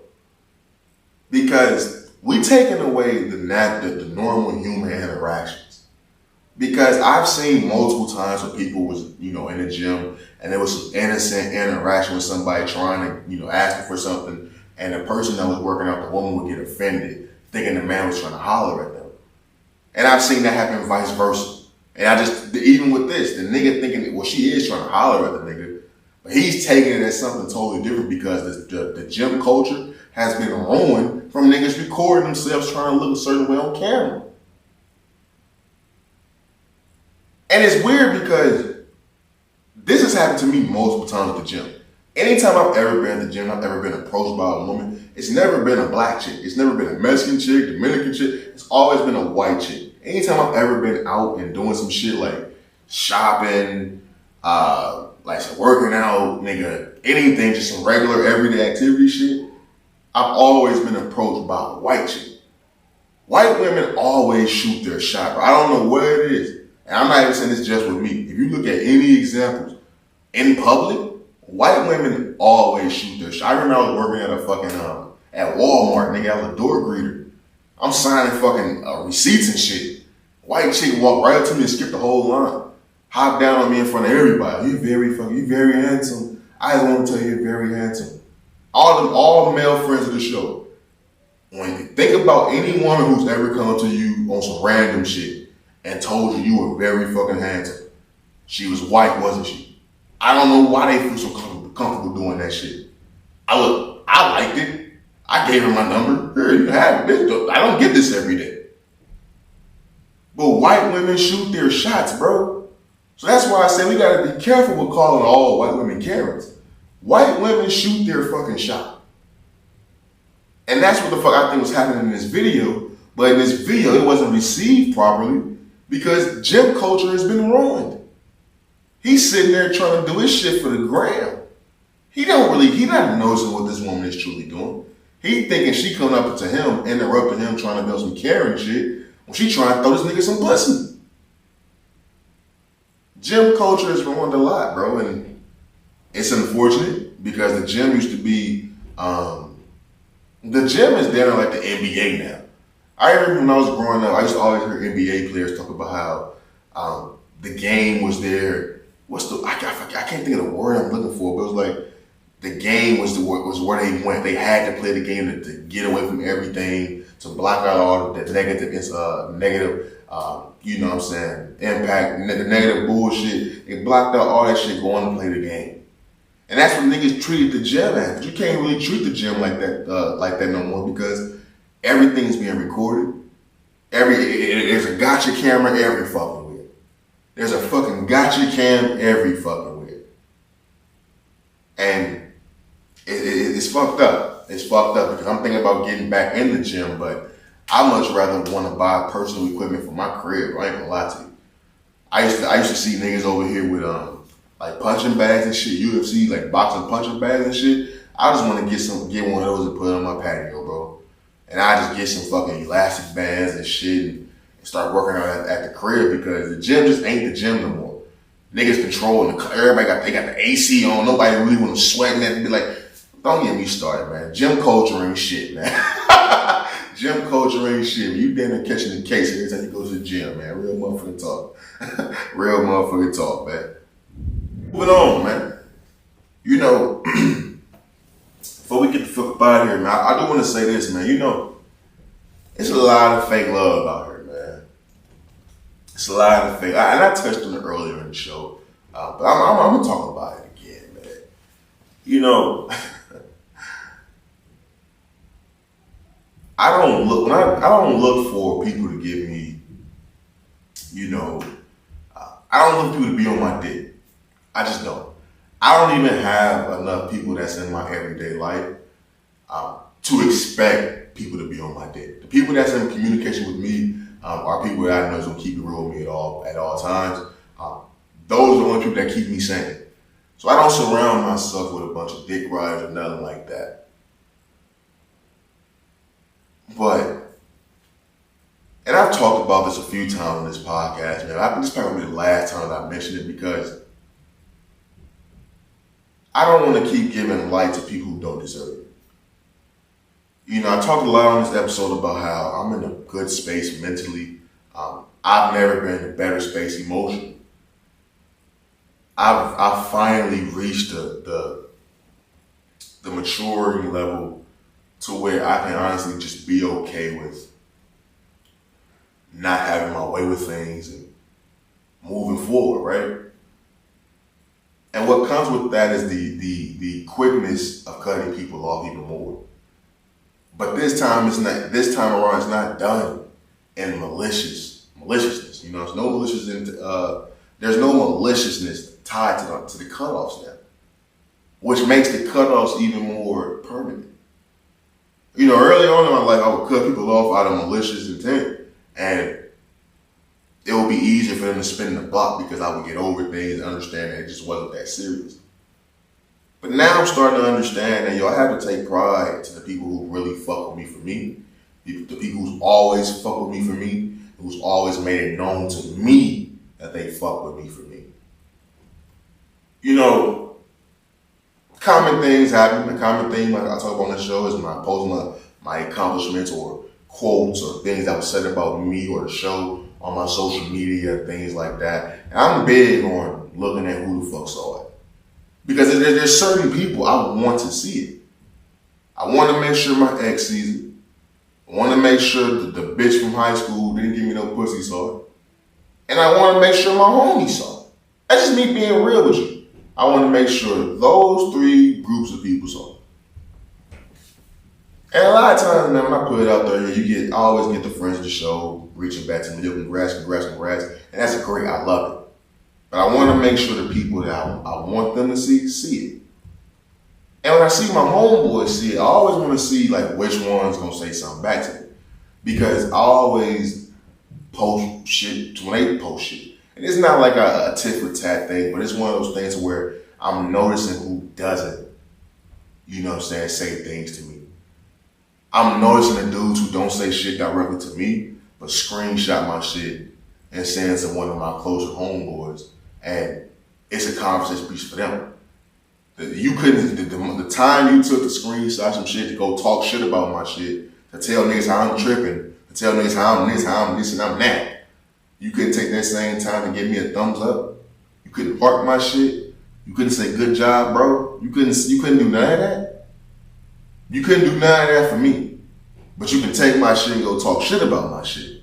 S1: Because we taking away the normal human interactions. Because I've seen multiple times when people was, in the gym and there was some innocent interaction with somebody trying to, asking for something, and the person that was working out, the woman would get offended, thinking the man was trying to holler at them. And I've seen that happen vice versa. And even with this, the nigga thinking, well, she is trying to holler at the nigga, but he's taking it as something totally different because the gym culture has been ruined from niggas recording themselves trying to look a certain way on camera. And it's weird because this has happened to me multiple times at the gym. Anytime I've ever been at the gym, I've ever been approached by a woman, it's never been a black chick. It's never been a Mexican chick, Dominican chick. It's always been a white chick. Anytime I've ever been out and doing some shit like shopping, like some working out, nigga, anything, just some regular everyday activity shit, I've always been approached by a white chick. White women always shoot their shot, bro. I don't know what it is. And I'm not even saying this just with me. If you look at any examples in public, white women always shoot their shot. I remember I was working at a fucking, at Walmart, nigga, I was a door greeter. I'm signing fucking receipts and shit. White chick walked right up to me and skipped the whole line. Hopped down on me in front of everybody. You very handsome. I just want to tell you, you're very handsome. All male friends of the show. When you think about any woman who's ever come to you on some random shit and told you were very fucking handsome, she was white, wasn't she? I don't know why they feel so comfortable doing that shit. I liked it. I gave her my number. Here, you have it. I don't get this every day. But white women shoot their shots, bro. So that's why I say we gotta be careful with calling all white women Karens. White women shoot their fucking shot. And that's what the fuck I think was happening in this video. But in this video, it wasn't received properly because gym culture has been ruined. He's sitting there trying to do his shit for the gram. He not noticing what this woman is truly doing. He thinking she coming up to him, interrupting him, trying to build some Karen shit, when she trying to throw this nigga some pussy. Gym culture has ruined a lot, bro, and it's unfortunate because the gym used to be, the gym is down like the NBA now. I remember when I was growing up, I used to always hear NBA players talk about how the game was there. I can't think of the word I'm looking for, but it was like the game was where they went. They had to play the game to get away from everything, to block out all the negative, you know what I'm saying, impact, the negative bullshit. They blocked out all that shit going to play the game. And that's what niggas treated the gym as. But you can't really treat the gym like that no more because everything's being recorded. There's a gotcha camera every fucking week. There's a fucking gotcha cam every fucking week. And it's fucked up. It's fucked up because I'm thinking about getting back in the gym, but I much rather want to buy personal equipment for my crib. I ain't gonna lie to you. I used to see niggas over here with like punching bags and shit, UFC, like boxing punching bags and shit. I just want to get one of those and put it on my patio, bro. And I just get some fucking elastic bands and shit and start working out at the crib because the gym just ain't the gym no more. Niggas controlling everybody got the AC on. Nobody really want to sweat and that. Be like, don't get me started, man. Gym culture ain't shit, man. Gym culture ain't shit. You damn near catching the case every time you go to the gym, man. Real motherfucking talk. Real motherfucking talk, man. Moving on, man. You know, before we get the fuck up out of here, man, I do want to say this, man. You know, it's a lot of fake love out here, man. It's a lot of fake. And I touched on it earlier in the show, but I'm gonna talk about it again, man. You know, I don't look for people to give me, you know, I don't look for people to be on my dick. I just don't. I don't even have enough people that's in my everyday life to expect people to be on my dick. The people that's in communication with me are people that I know is gonna keep it real with me at all times. Those are the only people that keep me sane. So I don't surround myself with a bunch of dick riders or nothing like that. But, and I've talked about this a few times on this podcast, man. This is probably the last time that I mentioned it because I don't want to keep giving light to people who don't deserve it. You know, I talked a lot on this episode about how I'm in a good space mentally. I've never been in a better space emotionally. I've finally reached the maturity level to where I can honestly just be okay with not having my way with things and moving forward, right? And what comes with that is the quickness of cutting people off even more. But this time around, it's not done in maliciousness. You know, there's no maliciousness tied to the cutoffs now, which makes the cutoffs even more permanent. You know, early on in my life, I would cut people off out of malicious intent, and it would be easier for them to spin the block because I would get over things and understand that it just wasn't that serious. But now I'm starting to understand that, I have to take pride to the people who really fuck with me for me, the people who's always fuck with me for me, who's always made it known to me that they fuck with me for me. You know, Common things happen. The common thing, like I talk about on the show, is my posting my accomplishments or quotes or things that were said about me or the show on my social media, things like that. And I'm big on looking at who the fuck saw it. Because there's certain people I want to see it. I want to make sure my ex sees it. I want to make sure that the bitch from high school didn't give me no pussy saw it. And I want to make sure my homie saw it. That's just me being real with you. I want to make sure those 3 groups of people saw it. And a lot of times, man, when I put it out there, I always get the friends of the show reaching back to me, congrats. And that's great, I love it. But I want to make sure the people that I want them to see it. And when I see my homeboys see it, I always want to see like which one's going to say something back to me. Because I always post shit when they post shit. And it's not like a tit for tat thing, but it's one of those things where I'm noticing who doesn't, say things to me. I'm noticing the dudes who don't say shit directly to me, but screenshot my shit and send it to one of my closer homeboys. And it's a conversation piece for them. The time you took to screenshot some shit to go talk shit about my shit, to tell niggas how I'm tripping, to tell niggas how I'm this, and I'm that. You couldn't take that same time to give me a thumbs up. You couldn't park my shit. You couldn't say good job, bro. You couldn't do none of that. You couldn't do none of that for me. But you can take my shit and go talk shit about my shit.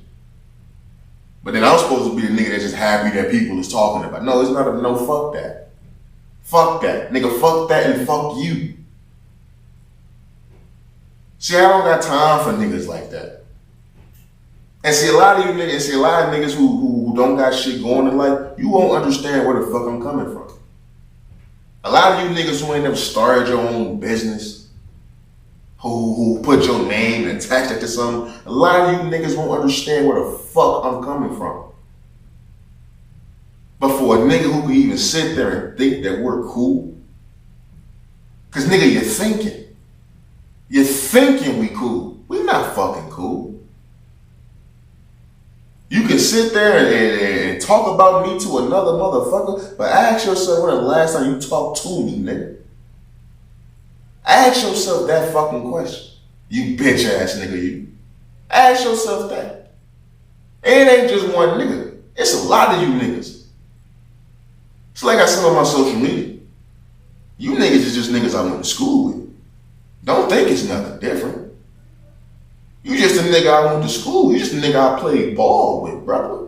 S1: But then I'm supposed to be the nigga that's just happy that people is talking about. No, it's not fuck that. Fuck that. Nigga, fuck that and fuck you. See, I don't got time for niggas like that. And see, a lot of niggas who don't got shit going in life, you won't understand where the fuck I'm coming from. A lot of you niggas who ain't never started your own business, who put your name and attached it to something, a lot of you niggas won't understand where the fuck I'm coming from. But for a nigga who can even sit there and think that we're cool, cause nigga, you're thinking. You're thinking we cool. We not fucking cool. You can sit there and talk about me to another motherfucker, but ask yourself when the last time you talked to me, nigga. Ask yourself that fucking question. You bitch ass nigga, you. Ask yourself that. It ain't just one nigga. It's a lot of you niggas. It's like I said on my social media. You niggas is just niggas I went to school with. Don't think it's nothing different. You just a nigga I went to school. You just a nigga I played ball with, brother.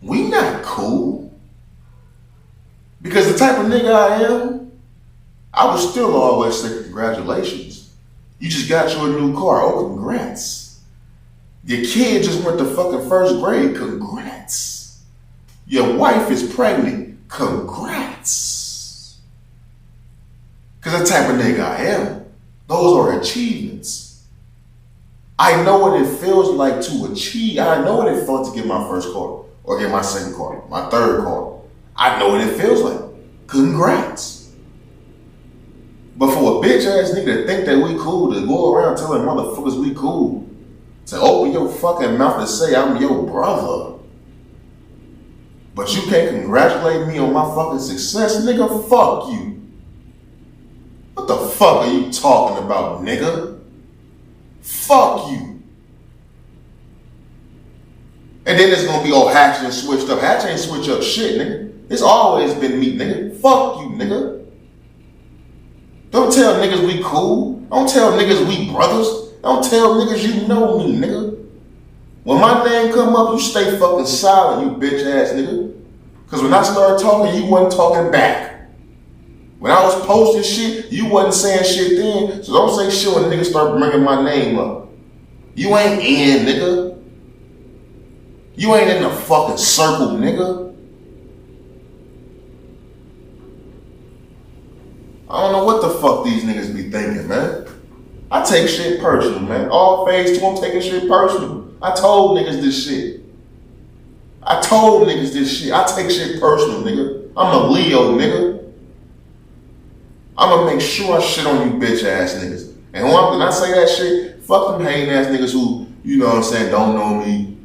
S1: We not cool. Because the type of nigga I am, I would still always say congratulations. You just got you a new car. Oh, congrats. Your kid just went to fucking first grade. Congrats. Your wife is pregnant. Congrats. Because the type of nigga I am, those are achievements. I know what it feels like to achieve. I know what it felt to get my first car or get my second car, my third car. I know what it feels like. Congrats. But for a bitch ass nigga to think that we cool, to go around telling motherfuckers we cool, to open your fucking mouth and say I'm your brother, but you can't congratulate me on my fucking success, nigga, fuck you. What the fuck are you talking about, nigga? Fuck you. And then it's gonna be, oh, Hatch and switched up. Hatch ain't switch up shit, nigga. It's always been me, nigga. Fuck you, nigga. Don't tell niggas we cool. Don't tell niggas we brothers. Don't tell niggas you know me, nigga. When my name come up, you stay fucking silent, you bitch ass nigga. Cause when I started talking, you wasn't talking back. When I was posting shit, you wasn't saying shit then. So don't say shit when niggas start bringing my name up. You ain't in, nigga. You ain't in the fucking circle, nigga. I don't know what the fuck these niggas be thinking, man. I take shit personal, man. All phase 2, I'm taking shit personal. I told niggas this shit. I take shit personal, nigga. I'm a Leo, nigga. I'm gonna make sure I shit on you bitch ass niggas. And when I say that shit, fuck them hating ass niggas who, you know what I'm saying, don't know me,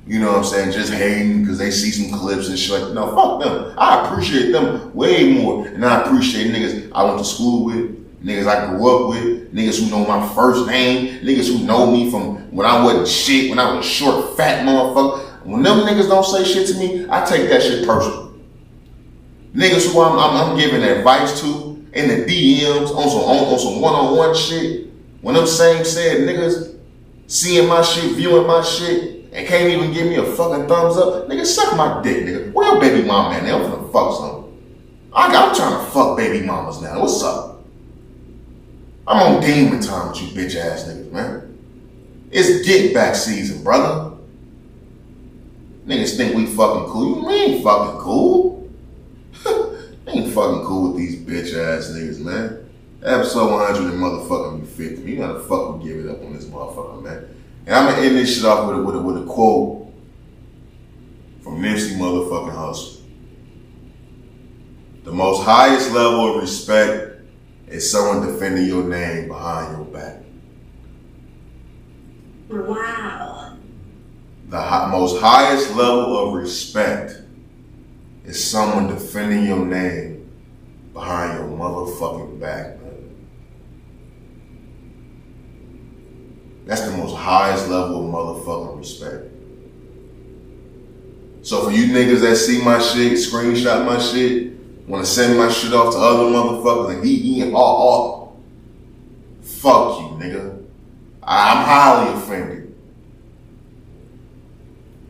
S1: you know what I'm saying, just hating because they see some clips and shit like, no, fuck them. I appreciate them way more than I appreciate niggas I went to school with, niggas I grew up with, niggas who know my first name, niggas who know me from when I wasn't shit, when I was a short, fat motherfucker. When them niggas don't say shit to me, I take that shit personal. Niggas who I'm giving advice to in the DMs on some one-on-one shit, when them same said niggas seeing my shit, viewing my shit, and can't even give me a fucking thumbs up, nigga, suck my dick, nigga. Where your baby mama at now? I'm finna fuck something. I'm trying to fuck baby mamas now. What's up? I'm on demon time with you bitch ass niggas, man. It's get back season, brother. Niggas think we fucking cool. We ain't fucking cool. Ain't fucking cool with these bitch ass niggas, man. Episode 100 and motherfucking 50. You gotta fucking give it up on this motherfucker, man. And I'm gonna end this shit off with a quote from Nipsey motherfucking Hussle. The most highest level of respect is someone defending your name behind your back.
S2: Wow.
S1: The most highest level of respect is someone defending your name behind your motherfucking back, man. That's the most highest level of motherfucking respect. So for you niggas that see my shit, screenshot my shit, wanna send my shit off to other motherfuckers and he and all, fuck you, nigga. I'm highly offended.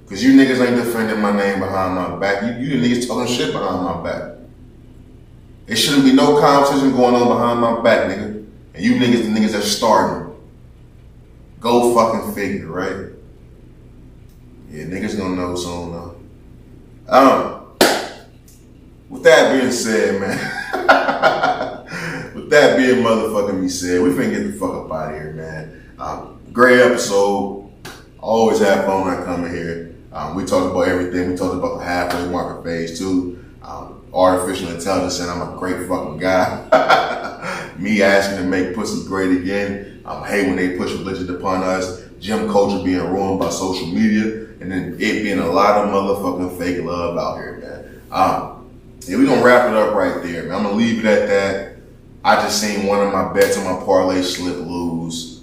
S1: Cause you niggas ain't defending my name behind my back. You niggas talking shit behind my back. There shouldn't be no competition going on behind my back, nigga. And you niggas, the niggas that's starting. Go fucking figure, right? Yeah, niggas gonna know soon though. With that being said, man. With that being motherfucking me said, we finna get the fuck up out of here, man. Great episode. Always have fun when I come in here. We talked about everything. We talked about the halfway market phase too. Artificial intelligence, and I'm a great fucking guy. Me asking to make pussy great again. Hate when they push religion upon us. Gym culture being ruined by social media, and then it being a lot of motherfucking fake love out here, man. Yeah, we gonna wrap it up right there, man. I'm gonna leave it at that. I just seen one of my bets on my parlay slip lose.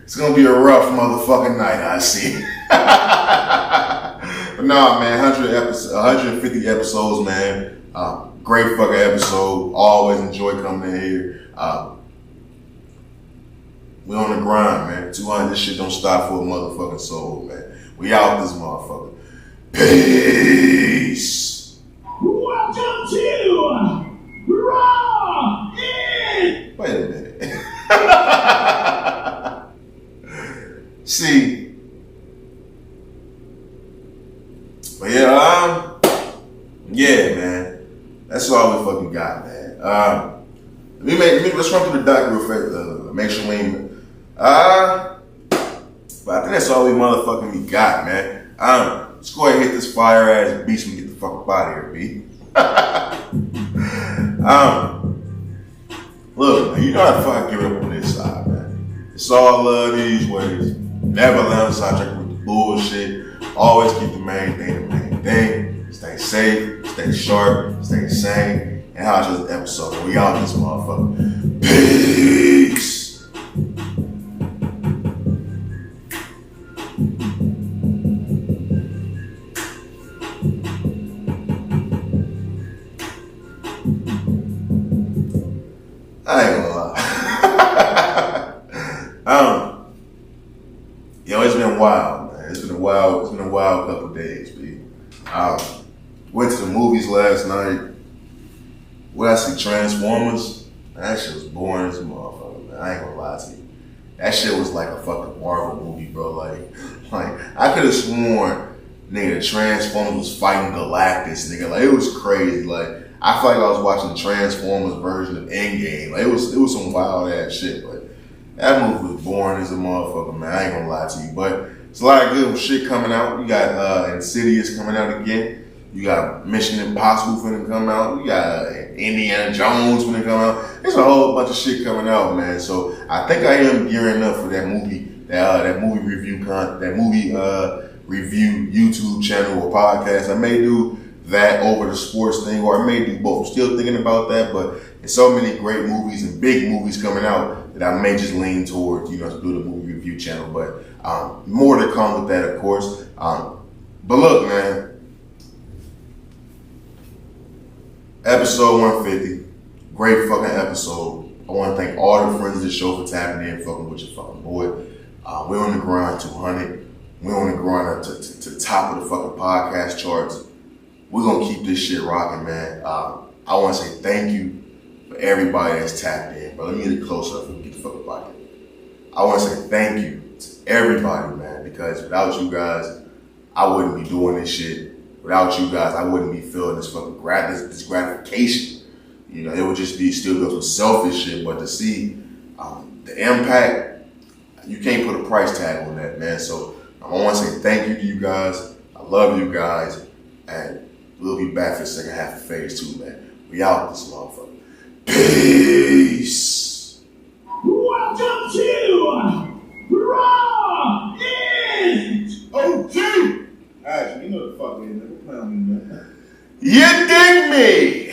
S1: It's gonna be a rough motherfucking night, I see. But nah, man, 150 episodes, man. Great fucking episode. Always enjoy coming in here. We on the grind, man. 200, this shit don't stop for a motherfucking soul, man. We out this motherfucker. Peace.
S7: Welcome to Raw In.
S1: Wait a minute. See, but yeah, man. That's all we fucking got, man. Let's run through the doc real fast. Make sure we ain't. But I think that's all we motherfucking got, man. Let's go ahead and hit this fire ass beast and get the fuck up out of here, B. Look, man, you know how to fucking give it up on this side, man. It's all love these ways. Never let them sidetrack with the bullshit. Always keep the main thing the main thing. Stay safe, stay sharp, stay sane. And how's this episode? We out this motherfucker. Peace. I ain't gonna lie. Yo, it's been wild, man. It's been a wild couple days, B. Went to the movies last night. What I see, Transformers. That shit was boring as a motherfucker, man. I ain't gonna lie to you. That shit was like a fucking Marvel movie, bro. Like I could have sworn, nigga, Transformers was fighting Galactus, nigga. Like, it was crazy. Like, I feel like I was watching the Transformers version of Endgame. Like, it was some wild ass shit, but that movie was boring as a motherfucker, man. I ain't gonna lie to you. But it's a lot of good shit coming out. You got Insidious coming out again. You got Mission Impossible finna come out. You got Indiana Jones when it come out. There's a whole bunch of shit coming out, man. So I think I am gearing up for that movie, that movie review review YouTube channel or podcast. I may do that over the sports thing, or I may do both. I'm still thinking about that, but there's so many great movies and big movies coming out that I may just lean towards, to do the movie review channel. But more to come with that, of course. But look, man, episode 150, great fucking episode. I want to thank all the friends of the show for tapping in, fucking with your fucking boy. We're on the grind 200. We're on the grind to the top of the fucking podcast charts. We're going to keep this shit rocking, man. I want to say thank you for everybody that's tapped in. But let me get it closer up and get the fuck up out here. I want to say thank you to everybody, man, because without you guys, I wouldn't be doing this shit. Without you guys, I wouldn't be feeling this fucking this gratification. It would just be still some selfish shit, but to see the impact, you can't put a price tag on that, man. So I want to say thank you to you guys. I love you guys, and we'll be back for the second half of phase 2, man. We out this motherfucker. Peace.
S7: Welcome to Raw It!
S1: OG!
S8: Alright, you know the fuck, man. Don't play on me, man.
S1: You dig me?